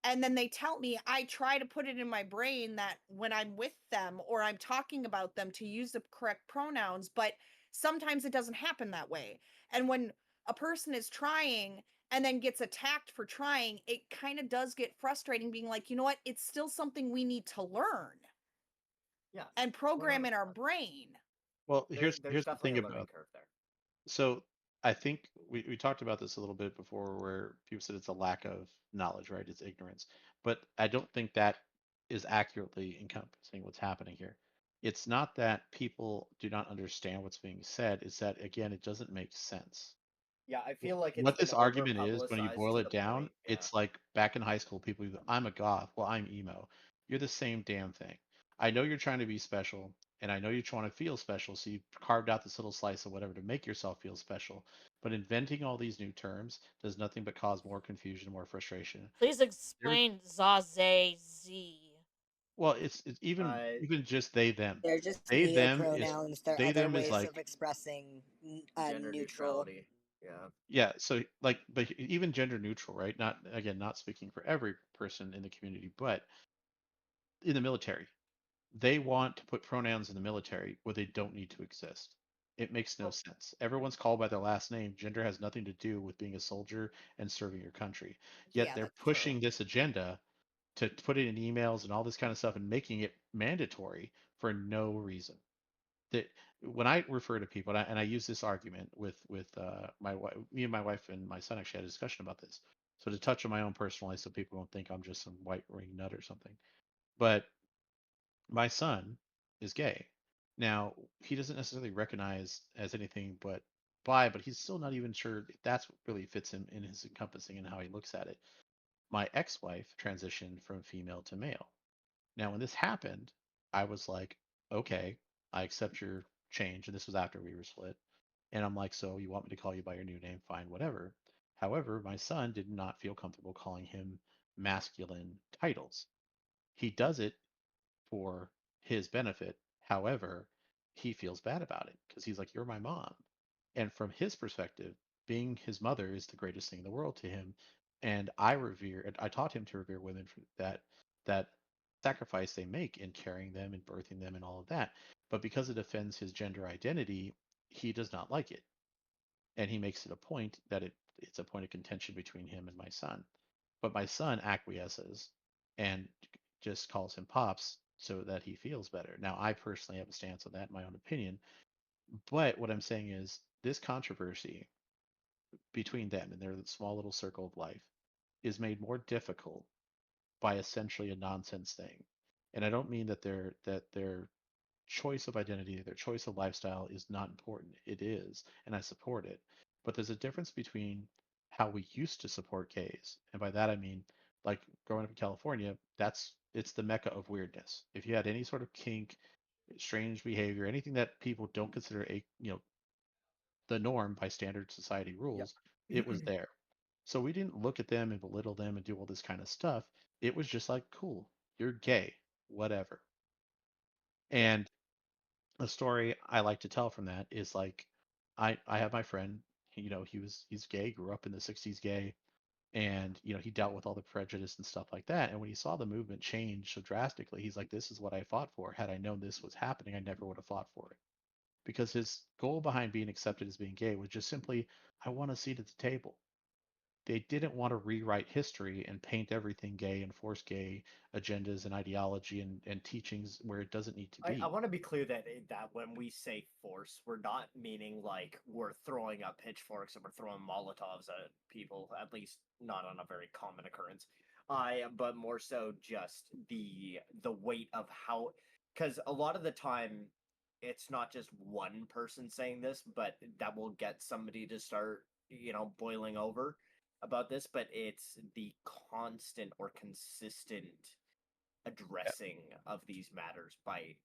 and then they tell me, I try to put it in my brain that when I'm with them or I'm talking about them to use the correct pronouns, but sometimes it doesn't happen that way. And when a person is trying and then gets attacked for trying, it kind of does get frustrating being like, you know what? It's still something we need to learn yeah, and program 100%. in our brain. Well, There's here's the definitely thing a learning about. curve there. So I think we talked about this a little bit before, where people said it's a lack of knowledge, right? It's ignorance. But I don't think that is accurately encompassing what's happening here. It's not that people do not understand what's being said, it's that, again, it doesn't make sense. Yeah, I feel like it's What been this over argument is, when you publicized boil to it the down, point. Yeah. it's like back in high school, people go, I'm a goth. Well, I'm emo. You're the same damn thing. I know you're trying to be special, and I know you're trying to feel special, so you carved out this little slice of whatever to make yourself feel special. But inventing all these new terms does nothing but cause more confusion, more frustration. Please There, explain Zaze Z. well, it's even just they them. They're just They them is neopronouns. They're they other them is ways of like, expressing Gender neutral. neutrality. Yeah. yeah, so like, but even gender neutral, right? Not, again, not speaking for every person in the community, but in the military, they want to put pronouns in the military where they don't need to exist. It makes no Well, sense. Everyone's called by their last name. Gender has nothing to do with being a soldier and serving your country. Yet Yeah, they're that's true. pushing this agenda to put it in emails and all this kind of stuff and making it mandatory for no reason. That when I refer to people, and I use this argument with my wife, me and my wife and my son actually had a discussion about this. So to touch on my own personal life, so people don't think I'm just some white ring nut or something. But my son is gay. Now, he doesn't necessarily recognize as anything but bi, but he's still not even sure if that's what really fits him in his encompassing and how he looks at it. My ex-wife transitioned from female to male. Now, when this happened, I was like, okay, I accept your change. And this was after we were split. And I'm like, so you want me to call you by your new name? Fine, whatever. However, my son did not feel comfortable calling him masculine titles. He does it for his benefit. However, he feels bad about it because he's like, you're my mom. And from his perspective, being his mother is the greatest thing in the world to him. And I taught him to revere women for that sacrifice they make in carrying them and birthing them and all of that. But because it offends his gender identity, he does not like it. And he makes it a point that it's a point of contention between him and my son. But my son acquiesces and just calls him pops so that he feels better. Now, I personally have a stance on that, in my own opinion. But what I'm saying is this controversy between them and their small little circle of life is made more difficult by essentially a nonsense thing. And I don't mean that their choice of identity, their choice of lifestyle is not important. It is, and I support it. But there's a difference between how we used to support gays, and by that I mean, like, growing up in California, it's the mecca of weirdness. If you had any sort of kink, strange behavior, anything that people don't consider the norm by standard society Yep. rules, it was there. So we didn't look at them and belittle them and do all this kind of stuff. It was just like, cool, you're gay, whatever. Yeah. And a story I like to tell from that is like, I have my friend, he's gay, grew up in the 60s gay, and he dealt with all the prejudice and stuff like that. And when he saw the movement change so drastically, he's like, this is what I fought for. Had I known this was happening, I never would have fought for it. Because his goal behind being accepted as being gay was just simply, I want a seat at the table. They didn't want to rewrite history and paint everything gay and force gay agendas and ideology and teachings where it doesn't need to I be. want to be clear that when we say force, we're not meaning like we're throwing up pitchforks and we're throwing Molotovs at people. At least not on a very common occurrence. But more so just the weight of how, because a lot of the time it's not just one person saying this, but that will get somebody to start boiling over about this, but it's the constant or consistent addressing of these matters by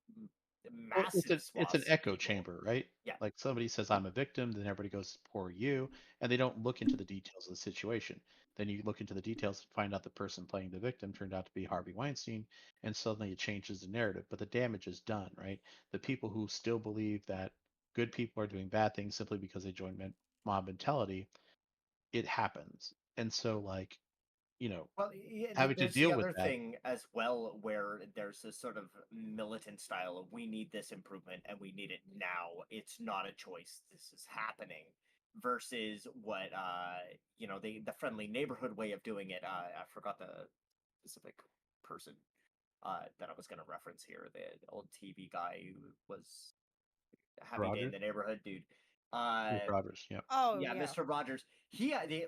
Well, massive it's an swaths of echo people. chamber, right? Yeah. Like somebody says I'm a victim, then everybody goes poor you, and they don't look into the details of the situation. Then you look into the details and find out the person playing the victim turned out to be Harvey Weinstein, and suddenly it changes the narrative. But the damage is done, right? The people who still believe that good people are doing bad things simply because they join mob mentality, it happens. And so, like, you know, Well, having to there's the deal with other that, thing as well, where there's this sort of militant style of we need this improvement and we need it now. It's not a choice. This is happening. Versus what the friendly neighborhood way of doing it. I forgot the specific person that I was going to reference here. The old TV guy who was Happy Day in Rogers, the Neighborhood dude. Chris Uh, Rogers, yeah. Oh yeah, yeah. Mr. Rogers.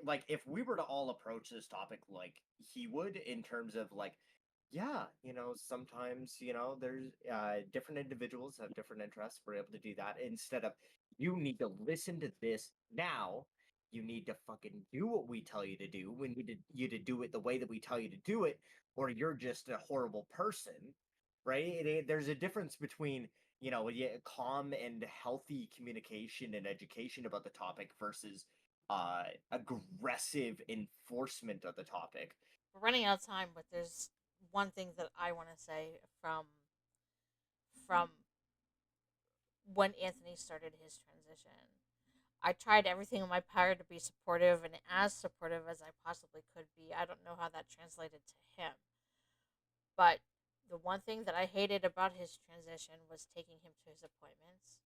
Like if we were to all approach this topic like he would, in terms of like, yeah, sometimes there's different individuals have different interests. We're able to do that instead of you need to listen to this now. You need to fucking do what we tell you to do. We need you to do it the way that we tell you to do it, or you're just a horrible person, right? There's a difference between yeah, calm and healthy communication and education about the topic versus aggressive enforcement of the topic. We're running out of time, but there's one thing that I want to say from when Anthony started his transition. I tried everything in my power to be supportive and as supportive as I possibly could be. I don't know how that translated to him, but the one thing that I hated about his transition was taking him to his appointments,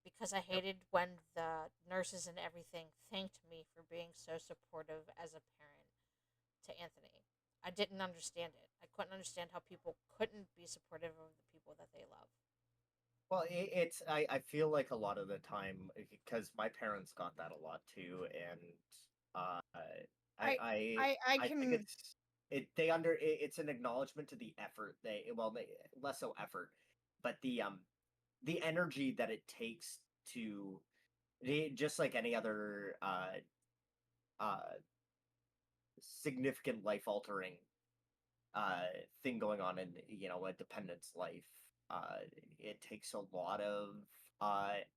because I hated when the nurses and everything thanked me for being so supportive as a parent to Anthony. I didn't understand it. I couldn't understand how people couldn't be supportive of the people that they love. Well, I feel like a lot of the time, because my parents got that a lot too, and uh, I I I I think can it's an acknowledgement to the effort less so effort, but the energy that it takes to just like any other uh significant life altering uh thing going on in a dependent's life. It takes a lot of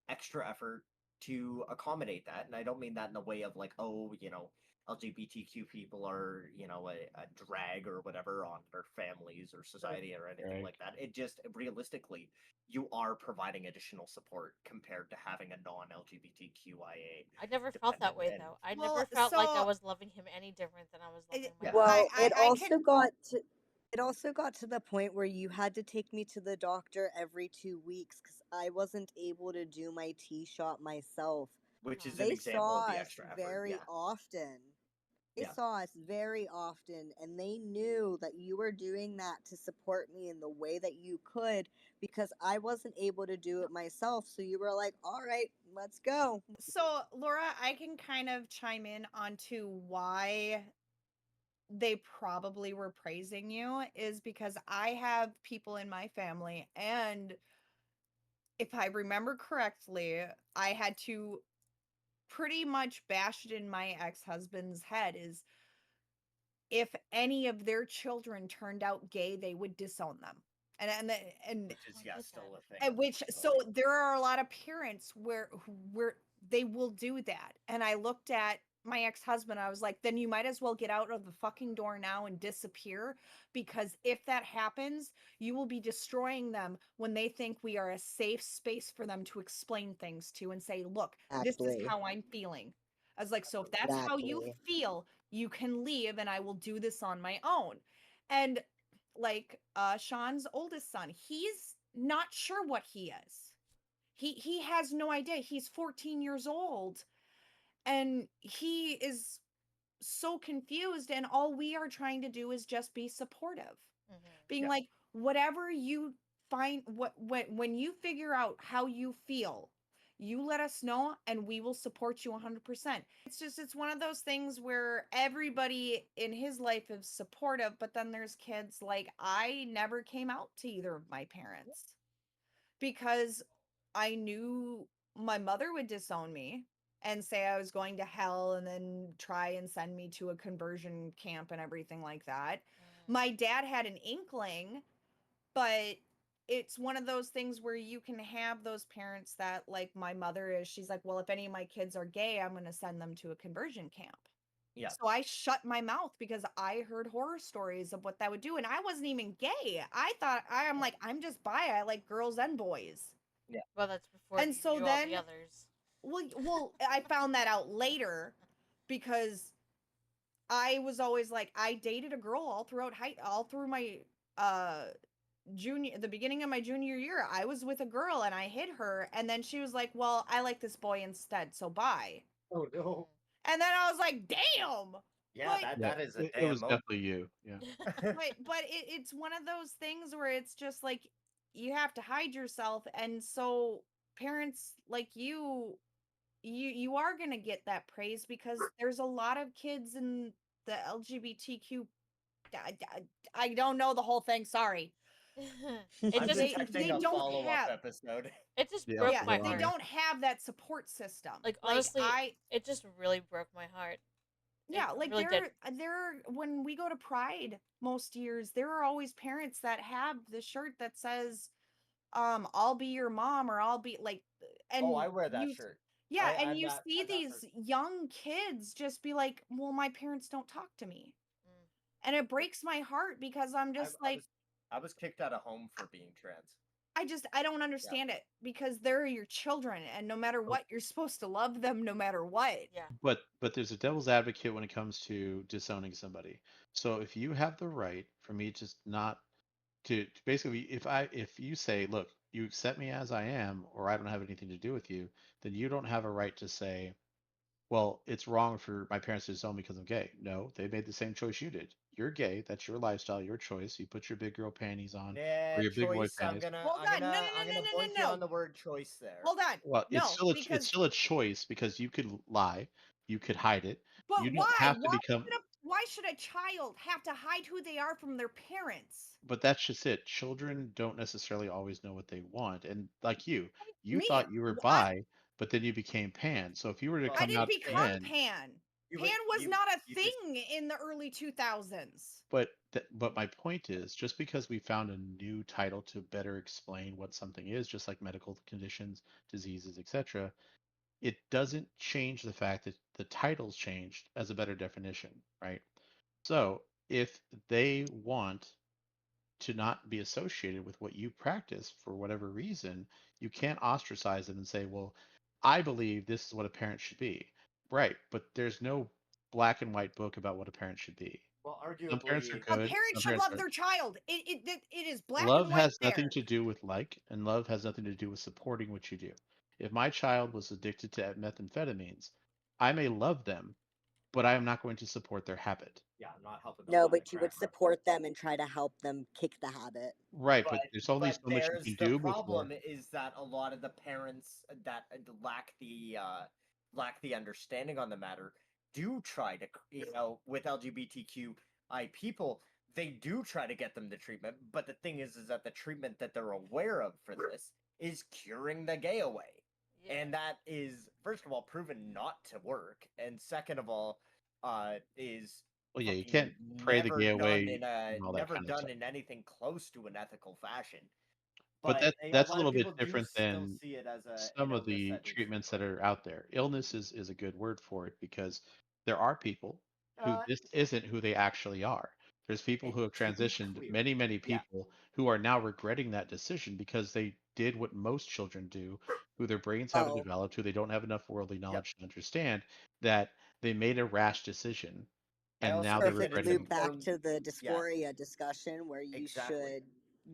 extra effort to accommodate that, and I don't mean that in a way of like, oh, LGBTQ people are a drag or whatever on their families or society or anything Right. like that. It just realistically, you are providing additional support compared to having a non-LGBTQIA I never felt that dependent. way And though. I well, never felt like I so was loving him any different than I was loving my yeah, mom. Well, I can it also got to the point where you had to take me to the doctor every 2 weeks because I wasn't able to do my T shot myself. which is an They example of saw the us extra effort. very Yeah, often. They yeah. saw us very often, and they knew that you were doing that to support me in the way that you could because I wasn't able to do it myself. So you were like, all right, let's go. so Laura, I can kind of chime in onto why they probably were praising you is because I have people in my family, and if I remember correctly, I had to pretty much bash it in my ex-husband's head is if any of their children turned out gay, they would disown them. And Which is I yeah get still that. a thing, and which so unfortunately. there are a lot of parents where they will do that. And I looked at my ex-husband, I was like, then you might as well get out of the fucking door now and disappear, because if that happens, you will be destroying them when they think we are a safe space for them to explain things to and say, look, this is Exactly. how I'm feeling. I was like, so if that's how you Exactly. feel, you can leave and I will do this on my own. And like Sean's oldest son, he's not sure what he is. He has no idea. He's 14 years old and he is so confused, and all we are trying to do is just be supportive. Hmm. Being Yeah. like, whatever you find, when you figure out how you feel, you let us know and we will support you 100%. It's one of those things where everybody in his life is supportive, but then there's kids like I never came out to either of my parents because I knew my mother would disown me and say I was going to hell and then try and send me to a conversion camp and everything like that. My dad had an inkling, but it's one of those things where you can have those parents that, like my mother is, she's like, well, if any of my kids are gay, I'm going to send them to a conversion camp. Yeah. So I shut my mouth because I heard horror stories of what that would do. And I wasn't even gay. I'm like, I'm just bi. I like girls and boys. Yeah. Well, that's before And you so knew all then, the others. well, I found that out later because I was always like, I dated a girl all through my the beginning of my junior year. I was with a girl and I hid her, and then she was like, well, I like this boy instead, so bye. Oh no. And then I was like, damn. Yeah, But Yeah, that is a it damn was moment. definitely you. Yeah. but it's one of those things where it's just like you have to hide yourself, and so parents like you are going to get that praise because there's a lot of kids in the LGBTQ. I don't know the whole thing, sorry. It I'm just detecting They a don't follow-up have episode. it just Yeah, broke yeah, my there they heart. are. don't have that support system. Like Like honestly, it just really broke my heart. yeah, It like really did. there when we go to Pride most years, there are always parents that have the shirt that says I'll be your mom, or I'll be like, and Oh, I wear that you shirt. yeah, and I'm you that see I'm that these person. young kids just be like, well, my parents don't talk to me. Mm. And it breaks my heart because I'm just like, I was kicked out of home for being trans. I don't understand it because they're your children, and no matter what, you're supposed to love them no matter what. Yeah. But there's a devil's advocate when it comes to disowning somebody. So if you have the right for me to not to basically, if you say, look, you accept me as I am, or I don't have anything to do with you, then you don't have a right to say, well, it's wrong for my parents to disown me because I'm gay. No, they made the same choice you did. You're gay. That's your lifestyle, your choice. You put your big girl panties on or Yeah, your big boy choice. panties. Hold on, no, no, no, I'm no, gonna no, point no, you no. on the word choice there. Hold on, Well, no, it's because still a choice because you could lie, you could hide it. You but don't have to become. why should a child have to hide who they are from their parents? But that's just it. Children don't necessarily always know what they want. And like you Me, thought you were I bi, but then you became pan. So if you were to Well, I come didn't out become pan, pan. you Pan was not a you just thing in the early 2000s. but my point is, just because we found a new title to better explain what something is, just like medical conditions, diseases, etc., it doesn't change the fact that the title's changed as a better definition, right? So if they want to not be associated with what you practice for whatever reason, you can't ostracize them and say, well, I believe this is what a parent should be. Right. But there's no black and white book about what a parent should be. well, Some parents are arguably, A good, parent some should parents love aren't. their child. It is black and Love white has nothing there. to do with like, and love has nothing to do with supporting what you do. If my child was addicted to methamphetamines, I may love them, but I am not going to support their habit. yeah, I'm not helping them No, find a but you would crack run. support them and try to help them kick the habit. Right, But but there's only so much you there's can the do before. problem is that a lot of the parents that lack the understanding on the matter do try to, with LGBTQI people, they do try to get them the treatment. But the thing is that the treatment that they're aware of for this is curing the gay away. Yeah. And that is, first of all, proven not to work, and second of all, is Well, yeah, you fucking can't pray the gay away and all that never kind of done stuff. in anything close to an ethical fashion. But But a that's a lot of little bit people do different still than see it as an some of illness the that needs to be treatments that treated. are out there. Illness is a good word for it because there are people who Uh, this isn't who they actually are. There's people and who have to be transitioned, clear, many yeah, people who are now regretting that decision because they did what most children do, who their brains haven't Oh, developed, who they don't have enough worldly yep. knowledge to understand that they made a rash decision I and also now they're think that perfect it's regretting loop it. back important. to the Yeah, dysphoria discussion where you exactly. should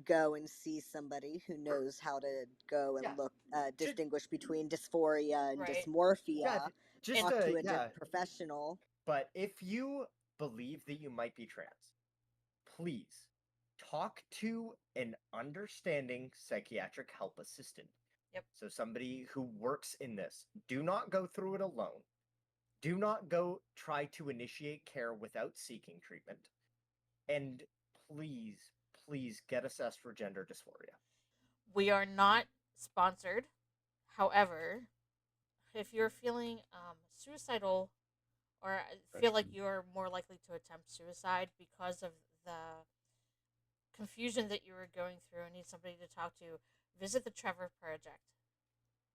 go and see somebody who knows how to go Yeah, and look just distinguish between dysphoria and Right. yeah, dysmorphia. just And Talk to a yeah. professional. But if you believe that you might be trans, please talk to an understanding psychiatric help assistant. Yep. So somebody who works in this. Do not go through it alone. Do not go try to initiate care without seeking treatment. And please, please get assessed for gender dysphoria. we are not sponsored. However, if you're feeling suicidal or feel like you're more likely to attempt suicide because of the confusion that you were going through and need somebody to talk to, visit the Trevor Project.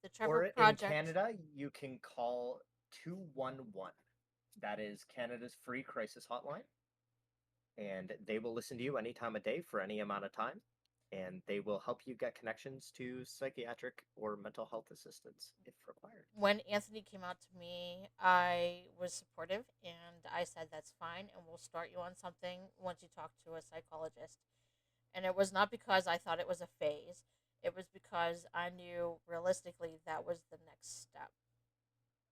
The Trevor Or in Project. Canada, you can call 211. That is Canada's free crisis hotline. And they will listen to you any time of day for any amount of time. And they will help you get connections to psychiatric or mental health assistance if required. When Anthony came out to me, I was supportive and I said, that's fine, and we'll start you on something once you talk to a psychologist. And it was not because I thought it was a phase, it was because I knew realistically that was the next step.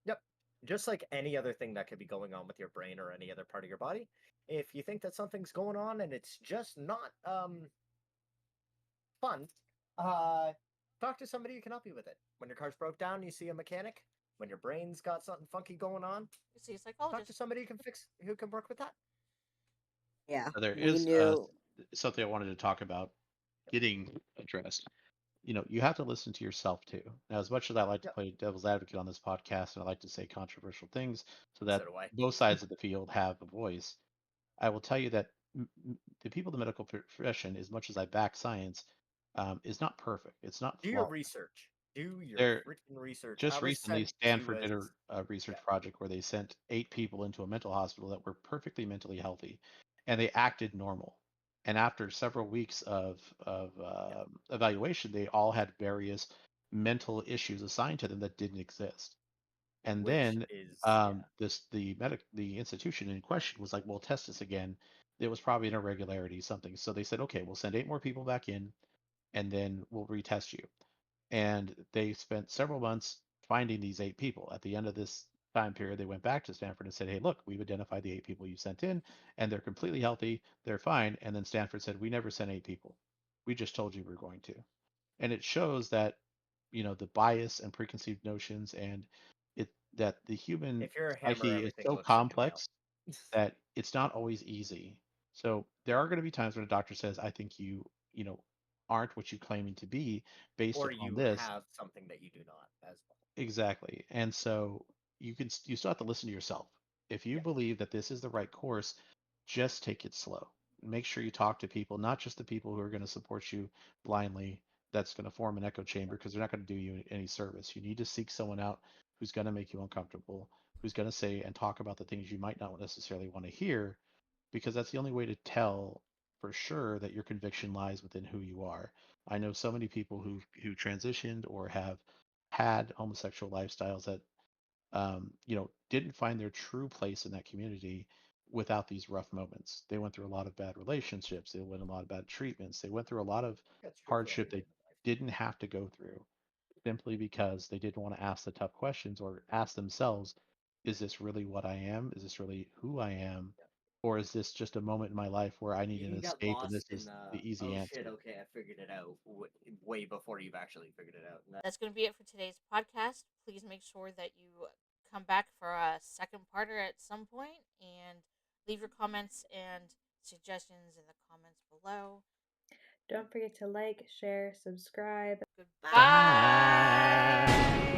Yep. Just like any other thing that could be going on with your brain or any other part of your body, if you think that something's going on and it's just not fun, talk to somebody who can help you with it. When your car's broke down, you see a mechanic. When your brain's got something funky going on, You see a talk psychologist. to somebody who can work with that. Yeah, There we is knew. something I wanted to talk about getting addressed. You have to listen to yourself too. Now, as much as I like to Yep. play devil's advocate on this podcast and I like to say controversial things so So that do I. both sides of the field have a voice, I will tell you that the people in the medical profession, as much as I back science, is not perfect. It's not Do your flawless. research. Do your They're freaking research. I just was recently sent to Stanford did a research yeah. project where they sent 8 people into a mental hospital that were perfectly mentally healthy, and they acted normal. And after several weeks of evaluation, they all had various mental issues assigned to them that didn't exist. And Which then is the institution in question was like, "Well, test this again." There was probably an irregularity, something. So they said, "Okay, we'll send 8 more people back in, and then we'll retest you." And they spent several months finding these 8 people. At the end of this time period, they went back to Stanford and said, "Hey, look, we've identified the 8 people you sent in, and they're completely healthy. They're fine." And then Stanford said, "We never sent 8 people. We just told you we are going to." And it shows that the bias and preconceived notions and it that the human if you're a hammer, psyche is everything so looks like a nail. complex that it's not always easy. So there are going to be times when a doctor says, "I think you aren't what you claiming to be based Or upon you this." have something that you do not as well. Exactly. And so you still have to listen to yourself. If you Yeah. believe that this is the right course, just take it slow. Make sure you talk to people, not just the people who are going to support you blindly. That's going to form an echo chamber because they're not going to do you any service. You need to seek someone out who's going to make you uncomfortable, who's going to say and talk about the things you might not necessarily want to hear, because that's the only way to tell for sure that your conviction lies within who you are. I know so many people who transitioned or have had homosexual lifestyles that didn't find their true place in that community without these rough moments. They went through a lot of bad relationships. They went a lot of bad treatments. They went through a lot of That's true for hardship they everything in life. didn't have to go through simply because they didn't want to ask the tough questions or ask themselves, is this really what I am? Is this really who I am? Yeah. Or is this just a moment in my life where I need You an can get escape and this lost in is the easy oh shit, answer? okay, I figured it out way before you've actually figured it out. That's going to be it for today's podcast. Please make sure that you come back for a second parter at some point and leave your comments and suggestions in the comments below. Don't forget to like, share, subscribe. Goodbye. Bye.